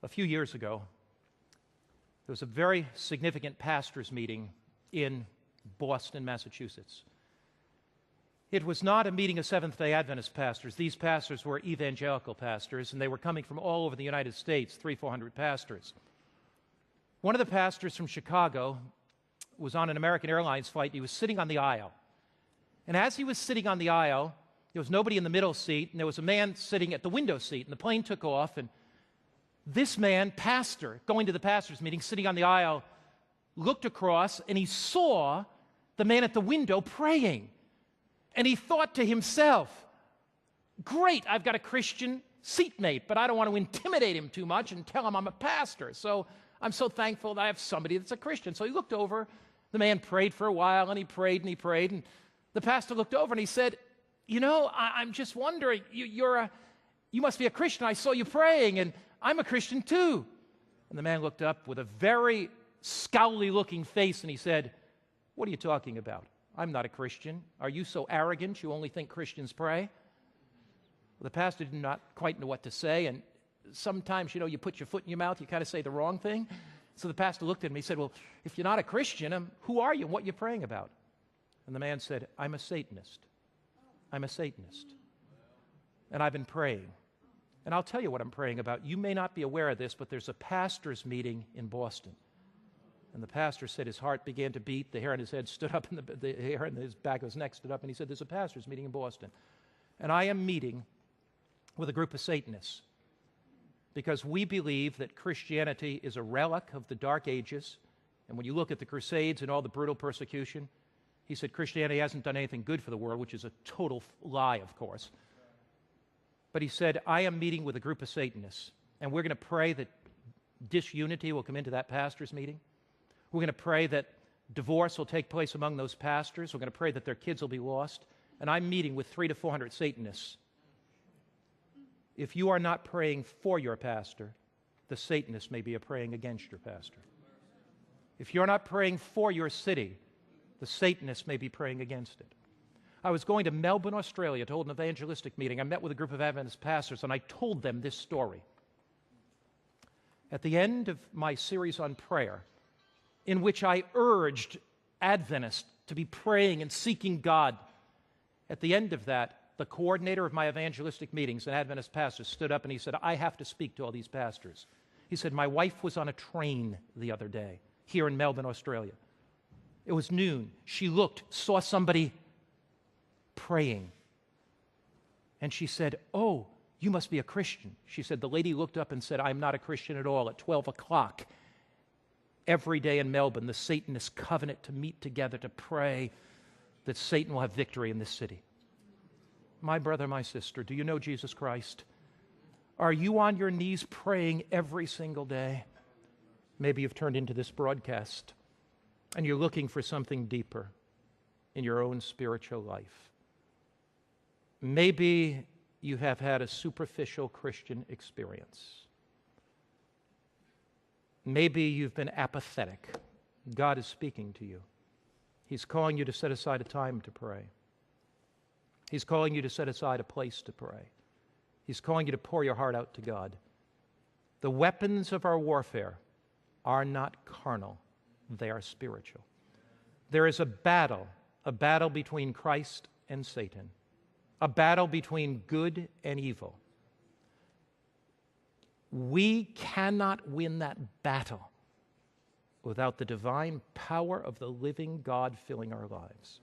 A few years ago, there was a very significant pastors' meeting in Boston, Massachusetts. It was not a meeting of Seventh-day Adventist pastors. These pastors were evangelical pastors, and they were coming from all over the United States, 300-400 pastors. One of the pastors from Chicago was on an American Airlines flight. He was sitting on the aisle. And as he was sitting on the aisle, there was nobody in the middle seat, and there was a man sitting at the window seat, and the plane took off, and this man, pastor, going to the pastors' meeting, sitting on the aisle, looked across, and he saw the man at the window praying. And he thought to himself, great, I've got a Christian seatmate, but I don't want to intimidate him too much and tell him I'm a pastor. So I'm so thankful that I have somebody that's a Christian. So he looked over, the man prayed for a while, and he prayed, and the pastor looked over and he said, you know, I'm just wondering, you must be a Christian. I saw you praying, and I'm a Christian too. And the man looked up with a very scowly-looking face, and he said, what are you talking about? I'm not a Christian. Are you so arrogant you only think Christians pray? Well, the pastor did not quite know what to say, and sometimes, you put your foot in your mouth, you kind of say the wrong thing. So the pastor looked at him, he said, well, if you're not a Christian, who are you and what are you praying about? And the man said, I'm a Satanist. I'm a Satanist. And I've been praying. And I'll tell you what I'm praying about. You may not be aware of this, but there's a pastor's meeting in Boston. And the pastor said his heart began to beat, the hair on his head stood up, and the hair on his back of his neck stood up, and he said, there's a pastor's meeting in Boston. And I am meeting with a group of Satanists because we believe that Christianity is a relic of the Dark Ages. And when you look at the Crusades and all the brutal persecution, he said Christianity hasn't done anything good for the world, which is a total lie, of course. But he said, I am meeting with a group of Satanists, and we're going to pray that disunity will come into that pastor's meeting. We're going to pray that divorce will take place among those pastors. We're going to pray that their kids will be lost. And I'm meeting with 300 to 400 Satanists. If you are not praying for your pastor, the Satanists may be praying against your pastor. If you're not praying for your city, the Satanists may be praying against it. I was going to Melbourne, Australia to hold an evangelistic meeting. I met with a group of Adventist pastors, and I told them this story. At the end of my series on prayer, in which I urged Adventists to be praying and seeking God, at the end of that, the coordinator of my evangelistic meetings, an Adventist pastor, stood up and he said, I have to speak to all these pastors. He said, my wife was on a train the other day here in Melbourne, Australia. It was noon. She looked, saw somebody praying. And she said, oh, you must be a Christian. She said, the lady looked up and said, I'm not a Christian at all. At 12 o'clock, every day in Melbourne, the Satanists covenant to meet together to pray that Satan will have victory in this city. My brother, my sister, do you know Jesus Christ? Are you on your knees praying every single day? Maybe you've turned into this broadcast and you're looking for something deeper in your own spiritual life. Maybe you have had a superficial Christian experience. Maybe you've been apathetic. God is speaking to you. He's calling you to set aside a time to pray. He's calling you to set aside a place to pray. He's calling you to pour your heart out to God. The weapons of our warfare are not carnal. They are spiritual. There is a battle between Christ and Satan, a battle between good and evil. We cannot win that battle without the divine power of the living God filling our lives.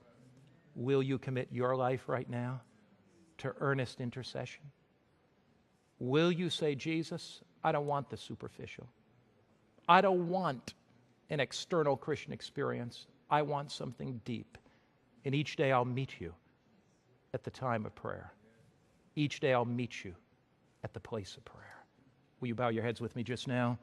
Will you commit your life right now to earnest intercession? Will you say, Jesus, I don't want the superficial. I don't want an external Christian experience. I want something deep. And each day I'll meet you at the time of prayer. Each day I'll meet you at the place of prayer. Will you bow your heads with me just now?